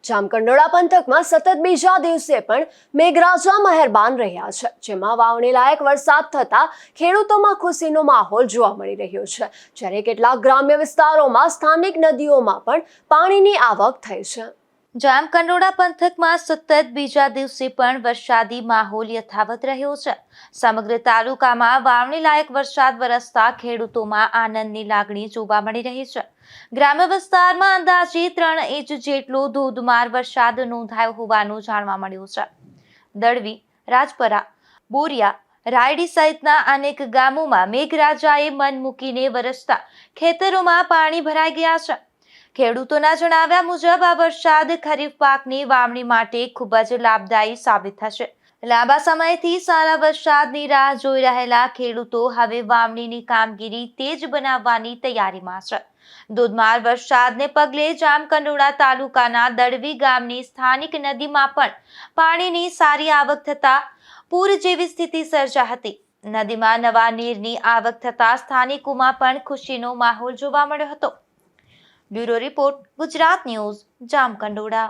જામકંડોળા પંથકમાં સતત બીજા દિવસે પણ મેઘરાજા મહેરબાન રહ્યા છે, જેમાં વાવણી લાયક વરસાદ થતા ખેડૂતોમાં ખુશીનો માહોલ જોવા મળી રહ્યો છે, જ્યારે કેટલાક ગ્રામ્ય વિસ્તારોમાં સ્થાનિક નદીઓમાં પણ પાણીની આવક થઈ છે। જામકંડોળા પંથકમાં સતત બીજા દિવસે પણ વરસાદી માહોલ યથાવત રહ્યો છે। સમગ્ર તાલુકામાં વાવણી લાયક વરસાદ વરસતા ખેડૂતોમાં આનંદની લાગણી જોવા મળી રહી છે। ગ્રામ્ય વિસ્તારમાં અંદાજે 3 ઇંચ જેટલો ધોધમાર વરસાદ નોંધાયો હોવાનું જાણવા મળ્યું છે। દળવી, રાજપરા, બોરિયા, રાયડી સહિતના અનેક ગામોમાં મેઘરાજાએ મન મૂકીને વરસતા ખેતરોમાં પાણી ભરાઈ ગયા છે। ખેડૂતોના જણાવ્યા મુજબ આ વરસાદ ખરીફ પાકની વાવણી માટે ખૂબ જ લાભદાયી સાબિત થશે। લાંબા સમયથી સારા વરસાદની રાહ જોઈ રહેલા ખેડૂતો હવે વાવણીની કામગીરી તેજ બનાવવાની તૈયારીમાં છે। ધોધમાર વરસાદને પગલે જામકંડોળા તાલુકાના દળવી ગામની સ્થાનિક નદીમાં પણ પાણીની સારી આવક થતા પૂર જેવી સ્થિતિ સર્જા હતી। નદીમાં નવા નીરની આવક થતા સ્થાનિકોમાં પણ ખુશીનો માહોલ જોવા મળ્યો હતો। Bureau report, Gujarat news, Jamkandorna.